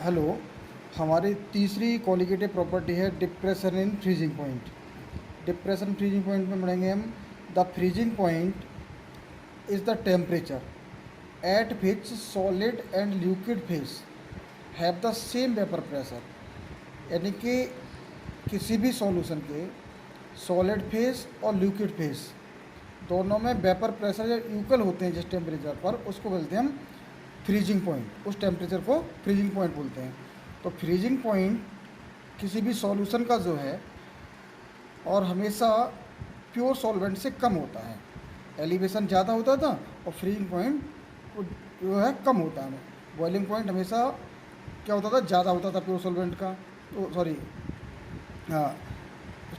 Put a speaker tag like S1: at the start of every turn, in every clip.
S1: Hello. हमारी तीसरी qualitative property है depression in freezing point. Depression freezing point में पढ़ेंगे हम the freezing point is the temperature at which solid and liquid phase have the same vapour pressure. यानी कि किसी भी सॉल्यूशन के सॉलिड फेस और लिक्विड फेस दोनों में वेपर प्रेशर जब इक्वल होते हैं जिस टेम्परेचर पर, उसको बोलते हैं हम फ्रीजिंग पॉइंट। उस टेम्परेचर को फ्रीजिंग पॉइंट बोलते हैं। तो फ्रीजिंग पॉइंट किसी भी सॉल्यूशन का जो है और हमेशा प्योर सॉल्वेंट से कम होता है। एलिवेशन ज़्यादा होता था और फ्रीजिंग पॉइंट जो है कम होता है। बॉइलिंग पॉइंट हमेशा क्या होता था, ज़्यादा होता था प्योर सॉल्वेंट का, तो सॉरी हाँ,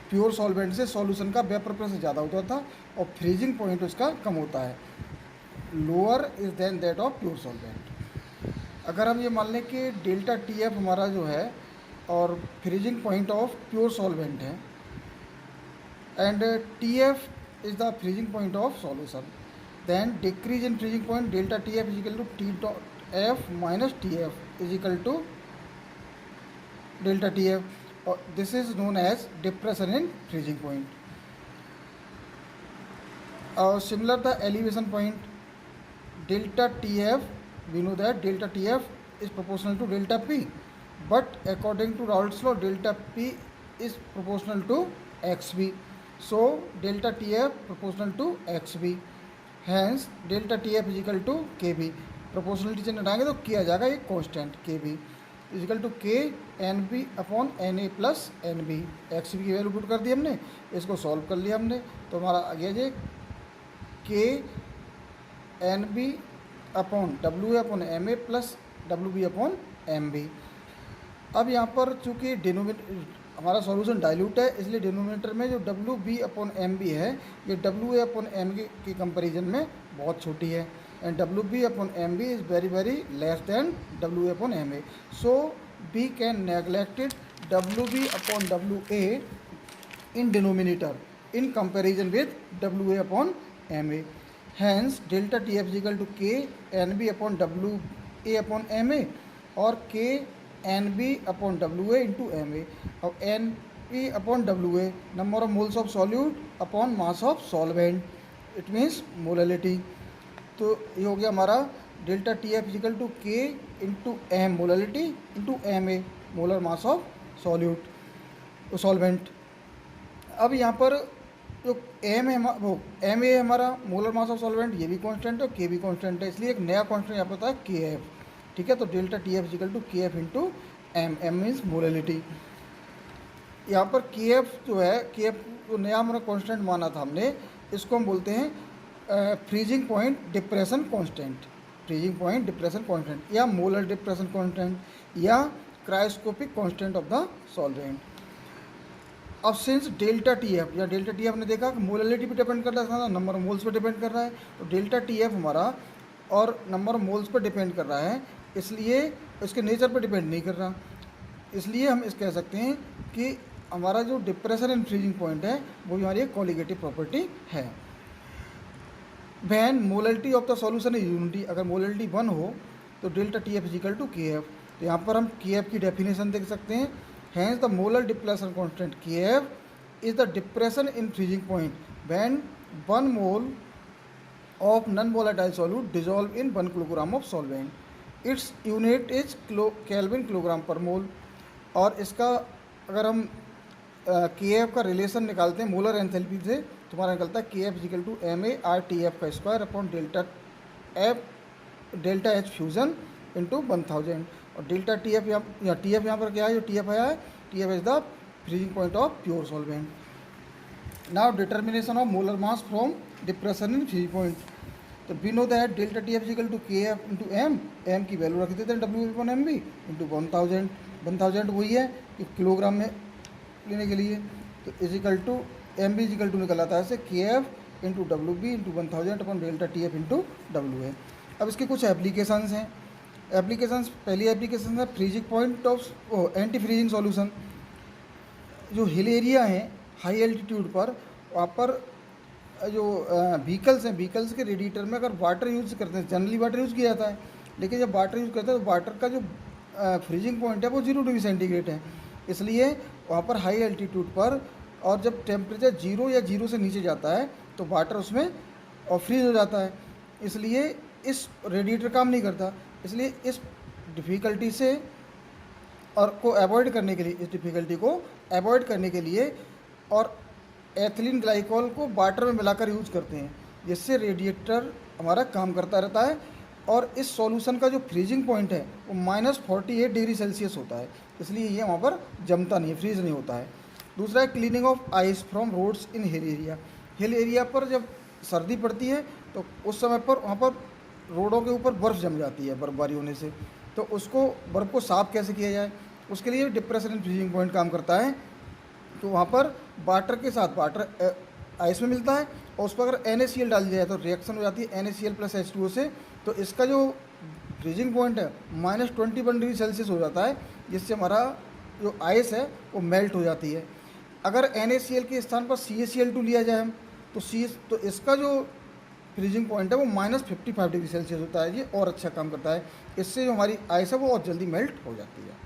S1: प्योर सॉल्वेंट से सॉल्यूशन का वेपर प्रेशर ज़्यादा होता था और फ्रीजिंग पॉइंट उसका कम होता है, lower is than that of pure solvent. अगर हम ये मान लें कि डेल्टा टी एफ हमारा जो है और freezing point of pure solvent है and T F is the freezing point of solution, then decrease in freezing point delta T F is equal to T dot F minus T F is equal to delta T F, और this is known as depression in freezing point. और similar the elevation point delta TF, we know that delta TF is proportional to delta P, but according to Raoult's law delta P is proportional to XB, so delta TF proportional to XB, hence delta TF is equal to KB। Proportionality चिन्ह हटाएंगे तो किया जाएगा एक constant KB is equal to K N B upon N A plus N B. X B की value put कर दी हमने, इसको सॉल्व कर लिया हमने, तो हमारा आ गया जी K N B upon W A upon M A plus W B upon M B. अब यहाँ पर चूँकि हमारा सॉल्यूशन डाइल्यूट है, इसलिए डिनोमिनेटर में जो W B upon M B है ये W A upon M B की कंपेरिजन में बहुत छोटी है, and W B upon M B is very very less than W A upon M A, so be can neglected W B upon W A in denominator in comparison with W A upon M A. Hence delta TF is equal to K NB upon WA upon MA और K NB upon WA into MA, और NB upon WA number of moles of solute upon mass of solvent, it means molality। तो ये हो गया हमारा delta TF is equal to K into M molality into MA molar mass of solute solvent। अब यहाँ पर जो M है वो एम ए हमारा मोलर मास ऑफ सॉल्वेंट, ये भी कांस्टेंट है और के भी कांस्टेंट है, इसलिए एक नया कांस्टेंट यहाँ पर होता है के एफ। ठीक है, तो delta T F equal to K F into M, M means molality. यहाँ पर के एफ जो है, के एफ जो नया हमारा कांस्टेंट माना था हमने, इसको हम बोलते हैं freezing point depression constant, freezing point depression constant या मोलर डिप्रेशन कांस्टेंट या cryoscopic constant of the solvent. अब सिंस डेल्टा टी एफ या डेल्टा टी एफ ने देखा कि मोलैलिटी पे डिपेंड कर रहा है, नंबर ऑफ मोल्स पे डिपेंड कर रहा है, तो डेल्टा टी एफ हमारा और नंबर ऑफ मोल्स पे डिपेंड कर रहा है, इसलिए इसके नेचर पे डिपेंड नहीं कर रहा। इसलिए हम इस कह सकते हैं कि हमारा जो डिप्रेशन एंड फ्रीजिंग पॉइंट है वो हमारी एक कोलिगेटिव प्रॉपर्टी है। When molality of the solution is unity, अगर मोलैलिटी 1 हो तो delta T F is equal to K F. तो यहाँ पर हम के एफ की डेफिनेशन देख सकते हैं, hence the molar depression constant Kf is the depression in freezing point when 1 mole of non-volatile solute dissolve in 1 kilogram of solvent, its unit is Kelvin kilogram per mole। और इसका अगर हम Kf का relation निकालते हैं molar enthalpy से, तो हमारा निकलता है Kf equal to M A R T F का square upon delta H fusion into 1000, और डेल्टा टी एफ या टी एफ यहाँ पर क्या है, जो टी एफ आया है, T F is the freezing point of pure solvent. Now determination of molar mass from depression in freezing point, तो we know that delta T F equal to K F into M, M की value रख देते हैं W upon M B into 1000, 1000 वही है कि kilogram में लेने के लिए, तो is equal to M B is equal to निकल आता है ऐसे K F into W B into 1000 upon delta T F into W है। अब इसके कुछ एप्लीकेशंस हैं। एप्लीकेशंस, पहली एप्लीकेशन है freezing point of anti freezing solution. जो हिल एरिया है हाई एल्टीट्यूड पर, वहाँ पर जो व्हीकल्स हैं, व्हीकल्स के रेडिएटर में अगर वाटर यूज़ करते हैं, जनरली वाटर यूज़ किया जाता है, लेकिन जब वाटर यूज़ करते हैं तो वाटर का जो फ्रीजिंग पॉइंट है वो 0 डिग्री सेंटीग्रेड है। इसलिए वहाँ पर हाई एल्टीट्यूड पर और जब टेम्परेचर 0 या 0 से नीचे जाता है तो वाटर उसमें और फ्रीज हो जाता है। इसलिए इस रेडिएटर काम नहीं करता। इसलिए इस डिफ़िकल्टी से और को अवॉइड करने के लिए, इस डिफ़िकल्टी को अवॉइड करने के लिए और एथिलीन ग्लाइकोल को वाटर में मिलाकर यूज करते हैं, जिससे रेडिएटर हमारा काम करता रहता है। और इस सॉल्यूशन का जो फ्रीजिंग पॉइंट है वो -48 डिग्री सेल्सियस होता है। इसलिए ये वहाँ पर जमता नहीं है, फ्रीज नहीं होता है। दूसरा है cleaning of ice from roads in hill area. Hill area पर जब सर्दी पड़ती है तो उस समय पर वहाँ पर रोडों के ऊपर बर्फ़ जम जाती है बर्फ़बारी होने से। तो उसको बर्फ़ को साफ़ कैसे किया जाए, उसके लिए डिप्रेशन एंड फ्रीजिंग पॉइंट काम करता है। तो वहाँ पर वाटर के साथ वाटर आइस में मिलता है और उस पर अगर NaCl डाल दिया जाए तो रिएक्शन हो जाती है NaCl + H2O से। तो इसका जो फ्रीजिंग पॉइंट है -21 डिग्री सेल्सियस हो जाता है, जिससे हमारा जो आइस है वो मेल्ट हो जाती है। अगर NaCl के स्थान पर CaCl2 लिया जाए हम तो इसका जो फ्रीजिंग पॉइंट है वो -55 डिग्री सेल्सियस होता है। ये और अच्छा काम करता है। इससे जो हमारी आइस है वो और जल्दी मेल्ट हो जाती है।